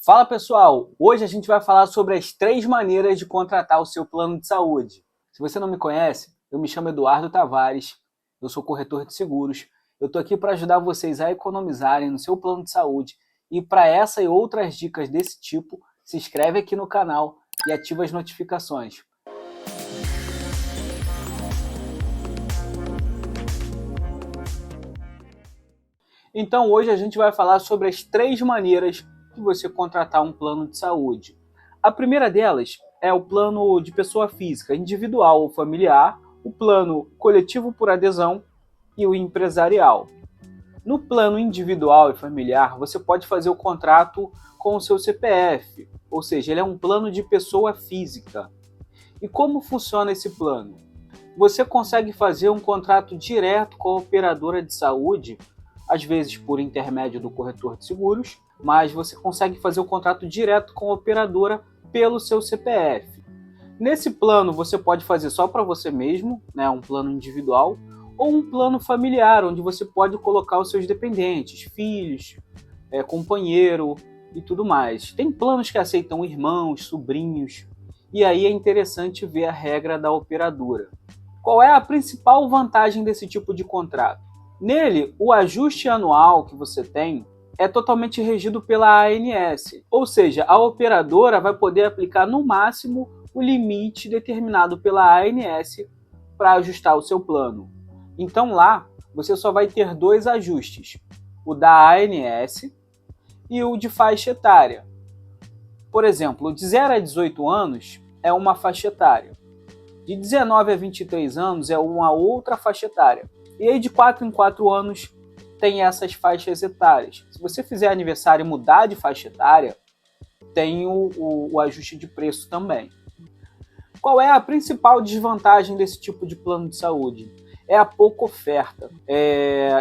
Fala pessoal, hoje a gente vai falar sobre as 3 maneiras de contratar o seu plano de saúde. Se você não me conhece, eu me chamo Eduardo Tavares, eu sou corretor de seguros, eu estou aqui para ajudar vocês a economizarem no seu plano de saúde e para essa e outras dicas desse tipo, se inscreve aqui no canal e ativa as notificações. Então hoje a gente vai falar sobre as 3 maneiras de você contratar um plano de saúde. A primeira delas é o plano de pessoa física, individual ou familiar, o plano coletivo por adesão e o empresarial. No plano individual e familiar, você pode fazer o contrato com o seu CPF, ou seja, ele é um plano de pessoa física. E como funciona esse plano? Você consegue fazer um contrato direto com a operadora de saúde, às vezes por intermédio do corretor de seguros, mas você consegue fazer o contrato direto com a operadora pelo seu CPF. Nesse plano você pode fazer só para você mesmo, né, um plano individual, ou um plano familiar, onde você pode colocar os seus dependentes, filhos, companheiro e tudo mais. Tem planos que aceitam irmãos, sobrinhos, e aí é interessante ver a regra da operadora. Qual é a principal vantagem desse tipo de contrato? Nele, o ajuste anual que você tem é totalmente regido pela ANS, ou seja, a operadora vai poder aplicar no máximo o limite determinado pela ANS para ajustar o seu plano. Então lá, você só vai ter 2 ajustes, o da ANS e o de faixa etária. Por exemplo, o de 0 a 18 anos é uma faixa etária. De 19 a 23 anos é uma outra faixa etária. E aí de 4 em 4 anos tem essas faixas etárias. Se você fizer aniversário e mudar de faixa etária, tem o ajuste de preço também. Qual é a principal desvantagem desse tipo de plano de saúde? É a pouca oferta.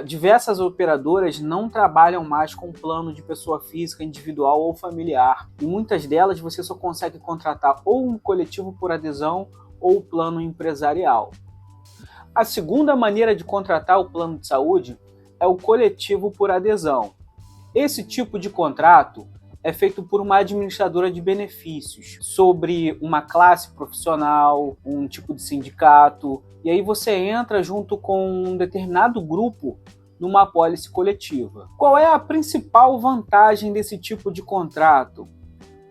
Diversas operadoras não trabalham mais com plano de pessoa física, individual ou familiar. E muitas delas você só consegue contratar ou um coletivo por adesão ou o plano empresarial. A segunda maneira de contratar o plano de saúde é o coletivo por adesão. Esse tipo de contrato é feito por uma administradora de benefícios sobre uma classe profissional, um tipo de sindicato, e aí você entra junto com um determinado grupo numa apólice coletiva. Qual é a principal vantagem desse tipo de contrato?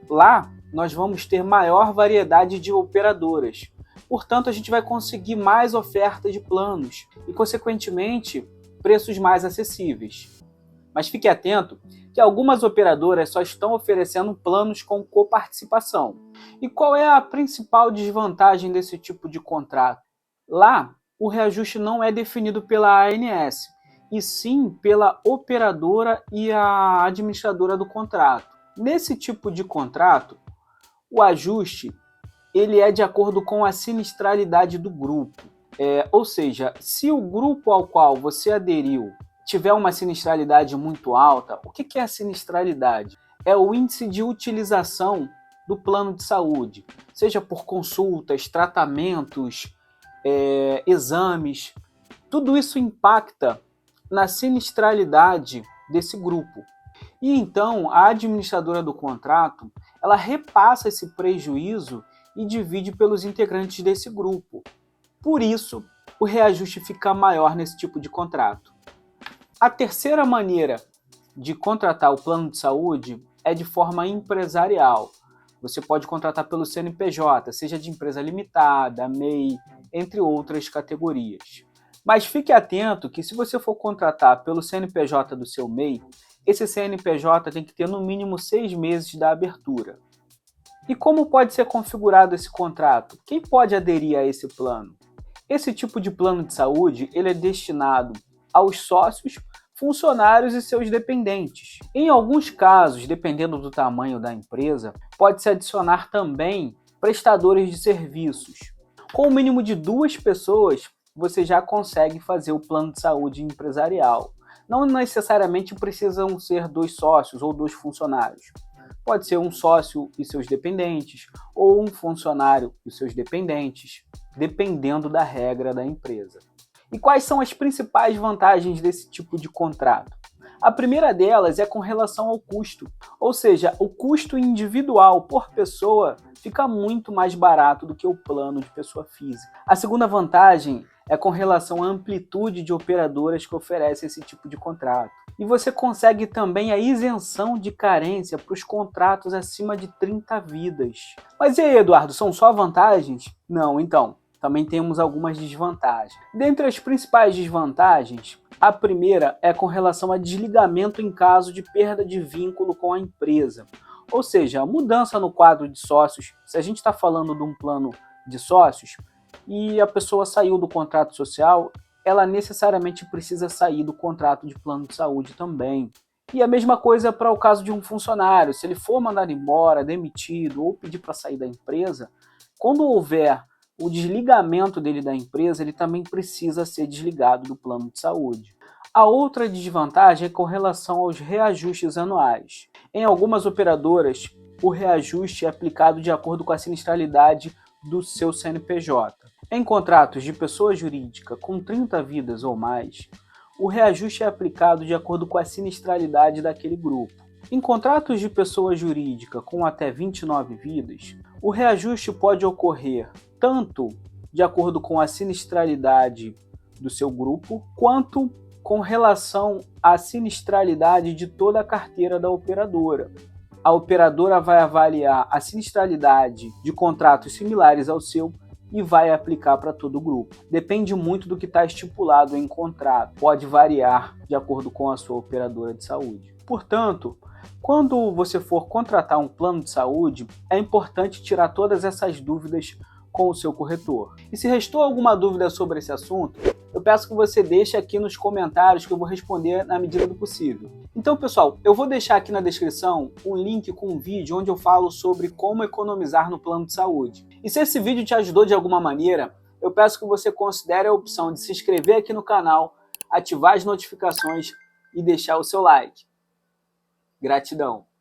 Lá, nós vamos ter maior variedade de operadoras. Portanto, a gente vai conseguir mais oferta de planos e, consequentemente, preços mais acessíveis. Mas fique atento que algumas operadoras só estão oferecendo planos com coparticipação. E qual é a principal desvantagem desse tipo de contrato? Lá, o reajuste não é definido pela ANS, e sim pela operadora e a administradora do contrato. Nesse tipo de contrato, o ajuste ele é de acordo com a sinistralidade do grupo. Ou seja, se o grupo ao qual você aderiu tiver uma sinistralidade muito alta, o que é a sinistralidade? É o índice de utilização do plano de saúde, seja por consultas, tratamentos, exames. Tudo isso impacta na sinistralidade desse grupo. E então a administradora do contrato, ela repassa esse prejuízo e divide pelos integrantes desse grupo. Por isso, o reajuste fica maior nesse tipo de contrato. A terceira maneira de contratar o plano de saúde é de forma empresarial. Você pode contratar pelo CNPJ, seja de empresa limitada, MEI, entre outras categorias. Mas fique atento que se você for contratar pelo CNPJ do seu MEI, esse CNPJ tem que ter no mínimo 6 meses da abertura. E como pode ser configurado esse contrato? Quem pode aderir a esse plano? Esse tipo de plano de saúde ele é destinado aos sócios, funcionários e seus dependentes. Em alguns casos, dependendo do tamanho da empresa, pode-se adicionar também prestadores de serviços. Com o mínimo de 2 pessoas, você já consegue fazer o plano de saúde empresarial. Não necessariamente precisam ser 2 sócios ou 2 funcionários. Pode ser um sócio e seus dependentes, ou um funcionário e seus dependentes, dependendo da regra da empresa. E quais são as principais vantagens desse tipo de contrato? A primeira delas é com relação ao custo, ou seja, o custo individual por pessoa fica muito mais barato do que o plano de pessoa física. A segunda vantagem é com relação à amplitude de operadoras que oferecem esse tipo de contrato. E você consegue também a isenção de carência para os contratos acima de 30 vidas. Mas e aí, Eduardo, são só vantagens? Não, então, também temos algumas desvantagens. Dentre as principais desvantagens, a primeira é com relação a desligamento em caso de perda de vínculo com a empresa. Ou seja, a mudança no quadro de sócios, se a gente está falando de um plano de sócios e a pessoa saiu do contrato social, ela necessariamente precisa sair do contrato de plano de saúde também. E a mesma coisa para o caso de um funcionário. Se ele for mandado embora, demitido ou pedir para sair da empresa, quando houver o desligamento dele da empresa, ele também precisa ser desligado do plano de saúde. A outra desvantagem é com relação aos reajustes anuais. Em algumas operadoras, o reajuste é aplicado de acordo com a sinistralidade do seu CNPJ. Em contratos de pessoa jurídica com 30 vidas ou mais, o reajuste é aplicado de acordo com a sinistralidade daquele grupo. Em contratos de pessoa jurídica com até 29 vidas, o reajuste pode ocorrer tanto de acordo com a sinistralidade do seu grupo, quanto com relação à sinistralidade de toda a carteira da operadora. A operadora vai avaliar a sinistralidade de contratos similares ao seu e vai aplicar para todo o grupo. Depende muito do que está estipulado em contrato, pode variar de acordo com a sua operadora de saúde. Portanto, quando você for contratar um plano de saúde, é importante tirar todas essas dúvidas com o seu corretor. E se restou alguma dúvida sobre esse assunto, eu peço que você deixe aqui nos comentários que eu vou responder na medida do possível. Então, pessoal, eu vou deixar aqui na descrição um link com um vídeo onde eu falo sobre como economizar no plano de saúde. E se esse vídeo te ajudou de alguma maneira, eu peço que você considere a opção de se inscrever aqui no canal, ativar as notificações e deixar o seu like. Gratidão!